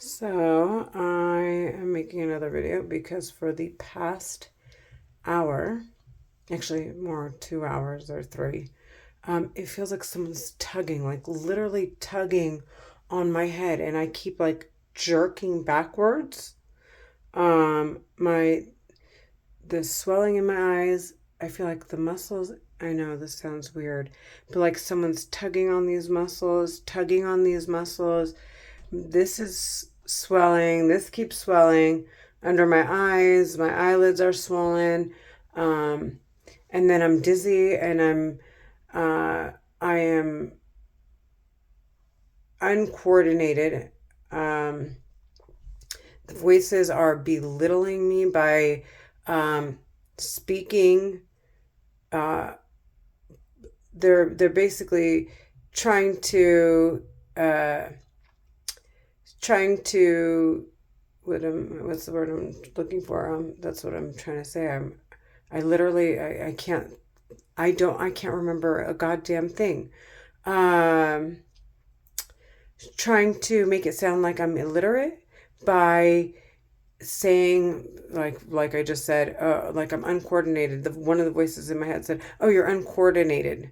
So I am making another video because for the past hour, actually more 2 hours or three, it feels like someone's tugging, like literally tugging on my head, and I keep like jerking backwards. My the swelling in my eyes. I feel like the muscles. I know this sounds weird, but like someone's tugging on these muscles, tugging on these muscles. This is swelling. This keeps swelling under my eyes. My eyelids are swollen. Um, and then I'm dizzy and I am uncoordinated. Um, the voices are belittling me by speaking. Uh, they're basically trying to uh, trying to what's the word I'm looking for? That's what I'm trying to say. I literally I can't I can't remember a goddamn thing. Um, Trying to make it sound like I'm illiterate by saying like I just said, like I'm uncoordinated. One of the voices in my head said, "Oh, you're uncoordinated."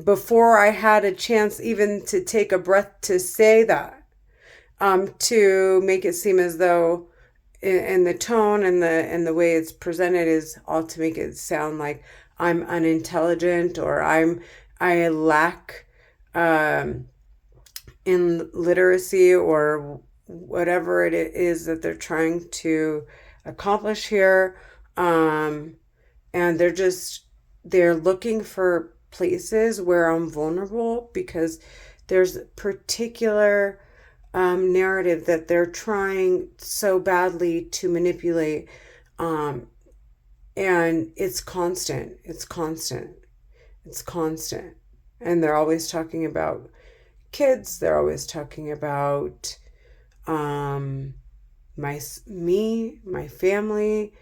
Before I had a chance even to take a breath to say that, to make it seem as though in the tone and the way it's presented is all to make it sound like I'm unintelligent or I lack um, in literacy or whatever it is that they're trying to accomplish here. Um, and they're looking for places where I'm vulnerable because there's particular narrative that they're trying so badly to manipulate. Um, and it's constant. It's constant. It's constant. And they're always talking about kids. They're always talking about um, my family.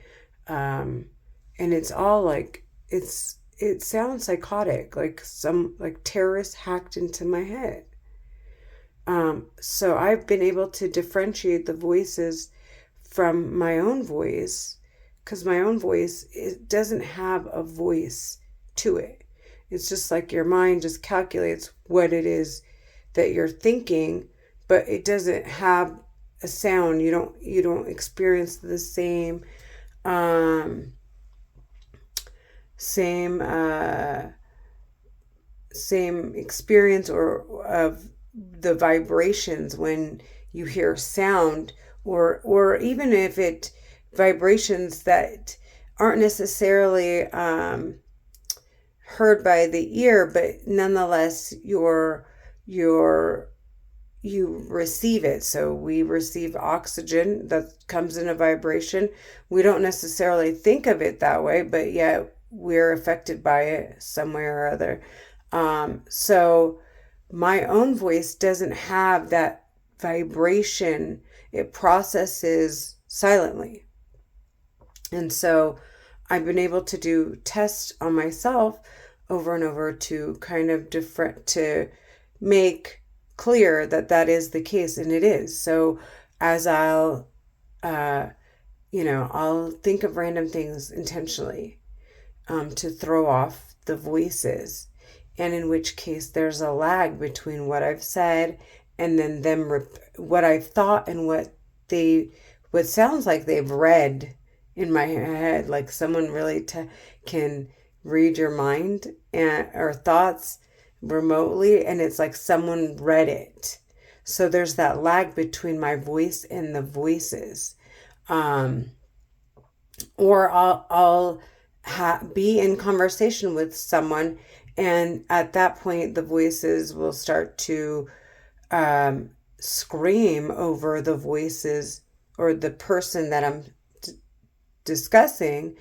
Um, and it's all like, it sounds psychotic, like some like terrorist hacked into my head. So I've been able to differentiate the voices from my own voice because my own voice, it doesn't have a voice to it. It's just like your mind just calculates what it is that you're thinking, but it doesn't have a sound. You don't experience the um, same same experience or of the vibrations when you hear sound, or even if it vibrations that aren't necessarily heard by the ear, but nonetheless your you receive it. So we receive oxygen that comes in a vibration. We don't necessarily think of it that way, but yet we're affected by it some way or other. So my own voice doesn't have that vibration. It processes silently. And so I've been able to do tests on myself over and over to kind of different to make clear that that is the case, and it is. So as uh, I'll think of random things intentionally to throw off the voices, and in which case there's a lag between what I've said and then what I've thought and what sounds like they've read in my head, like someone really can read your mind and or thoughts remotely, and it's like someone read it. So there's that lag between my voice and the voices. Um, or I'll be in conversation with someone, and at that point, the voices will start to um, scream over the voices or the person that I'm discussing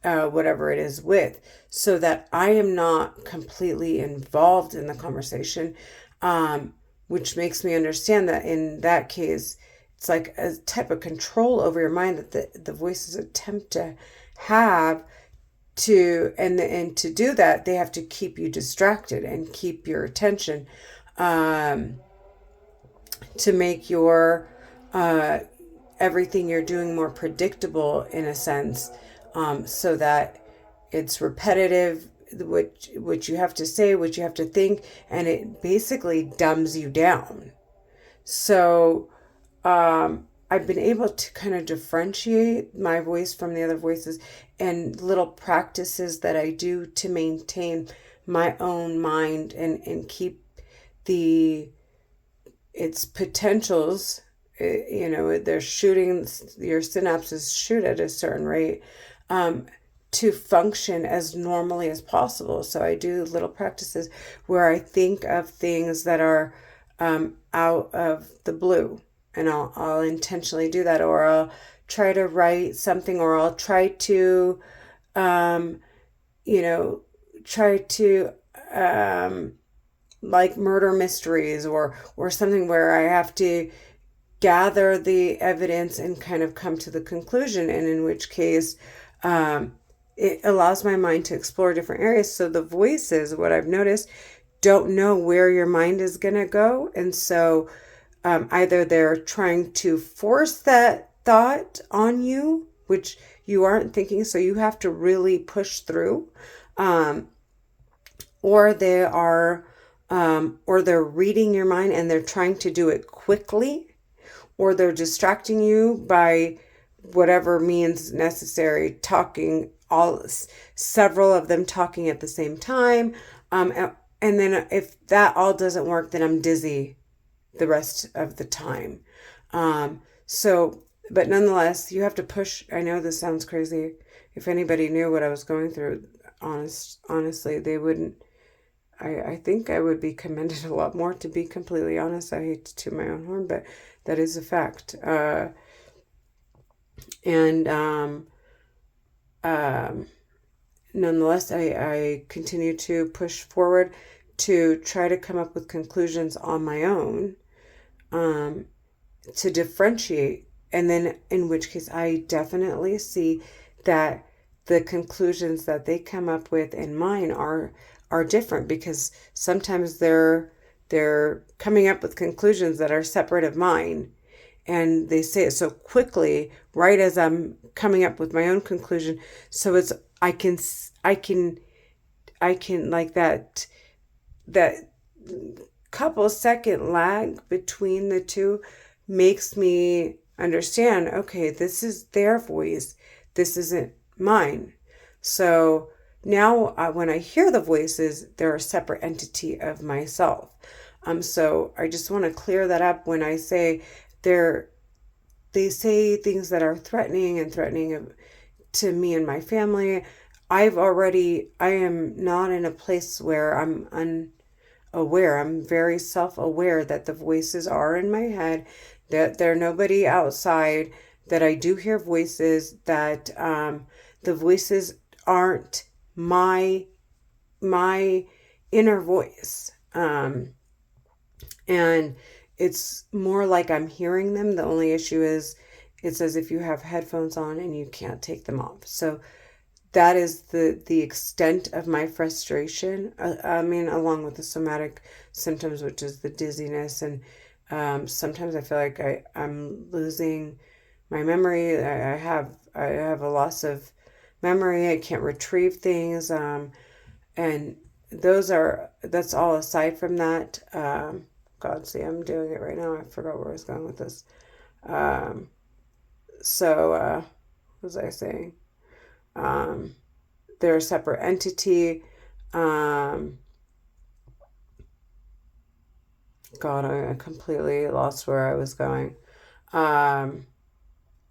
whatever it is with, so that I am not completely involved in the conversation, which makes me understand that in that case, it's like a type of control over your mind that the voices attempt to have and to do that, they have to keep you distracted and keep your attention, um, to make your uh, everything you're doing more predictable in a sense, so that it's repetitive, what you have to say, what you have to think, and it basically dumbs you down. So I've been able to kind of differentiate my voice from the other voices, and little practices that I do to maintain my own mind and keep the its potentials. They're shooting, your synapses shoot at a certain rate, um, to function as normally as possible. So I do little practices where I think of things that are out of the blue, and I'll intentionally do that, or I'll try to write something, or I'll try to um, you know try to um, like murder mysteries, or something where I have to gather the evidence and kind of come to the conclusion, and in which case um, it allows my mind to explore different areas. So the voices, what I've noticed, don't know where your mind is going to go, and so either they're trying to force that thought on you, which you aren't thinking, so you have to really push through, um, or they are or they're reading your mind and they're trying to do it quickly, or they're distracting you by whatever means necessary, talking, all several of them talking at the same time. And then if that all doesn't work, then I'm dizzy the rest of the time. So, but nonetheless, you have to push. I know this sounds crazy. If anybody knew what I was going through, honestly, they wouldn't. I think I would be commended a lot more, to be completely honest. I hate to toot my own horn, but that is a fact. And um, Nonetheless, I continue to push forward to try to come up with conclusions on my own, um, to differentiate. And then, in which case, I definitely see that the conclusions that they come up with and mine are different, because sometimes they're coming up with conclusions that are separate of mine, and they say it so quickly right as I'm coming up with my own conclusion. So it's I can like that couple second lag between the two makes me understand, okay, this is their voice, this isn't mine. So now, when I hear the voices, they're a separate entity of myself. So I just want to clear that up. When I say they're they say things that are threatening to me and my family, I am not in a place where I'm unaware. I'm very self-aware that the voices are in my head, that they're nobody outside, that I do hear voices, that the voices aren't my my inner voice. And it's more like I'm hearing them. The only issue is it's as if you have headphones on and you can't take them off. So that is the extent of my frustration. I mean, along with the somatic symptoms, which is the dizziness, and sometimes I feel like I'm losing my memory. I have a loss of memory. I can't retrieve things, and that's all aside from that. God, see, I'm doing it right now. I forgot where I was going with this. Um, what was I saying? Um, they're a separate entity. Um, God, I completely lost where I was going. Um,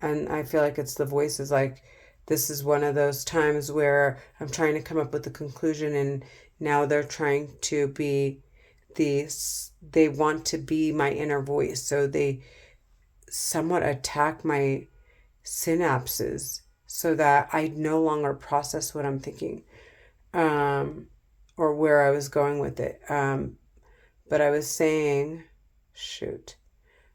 and I feel like it's the voices. Like, this is one of those times where I'm trying to come up with a conclusion, and now they're trying to be they want to be my inner voice. So they somewhat attack my synapses so that I no longer process what I'm thinking, um, or where I was going with it. But I was saying, shoot,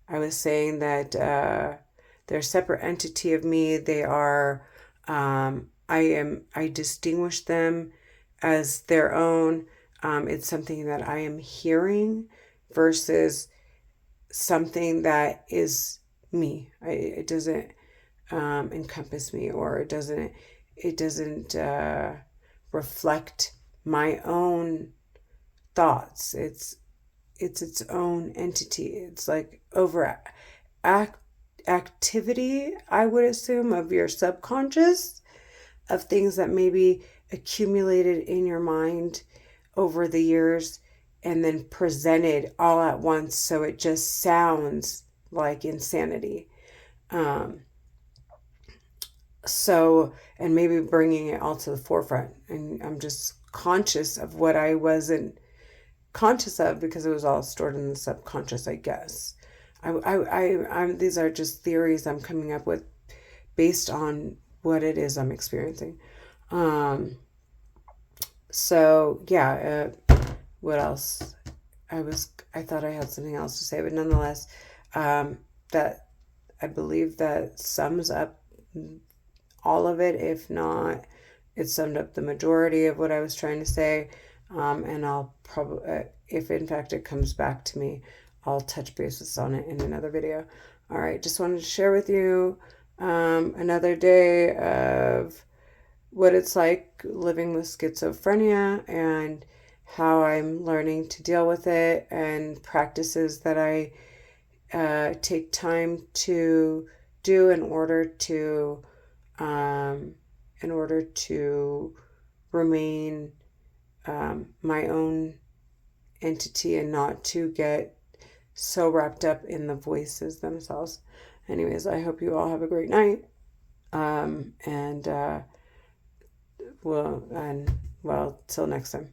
I was saying that they're a separate entity of me. They are, I distinguish them as their own. It's something that I am hearing versus something that is me. It doesn't encompass me, or it doesn't reflect my own thoughts. It's its own entity. It's like activity, I would assume, of your subconscious, of things that maybe accumulated in your mind over the years and then presented all at once, so it just sounds like insanity. Um, and maybe bringing it all to the forefront. And I'm just conscious of what I wasn't conscious of because it was all stored in the subconscious, I guess. These are just theories I'm coming up with based on what it is I'm experiencing. Um, so yeah, what else? I thought I had something else to say, but nonetheless, that I believe that sums up all of it. If not, it summed up the majority of what I was trying to say. And I'll probably, if in fact it comes back to me, I'll touch bases on it in another video. All right, just wanted to share with you another day of what it's like living with schizophrenia and how I'm learning to deal with it, and practices that I take time to do um, in order to remain my own entity and not to get so wrapped up in the voices themselves. Anyways, I hope you all have a great night. And well, till next time.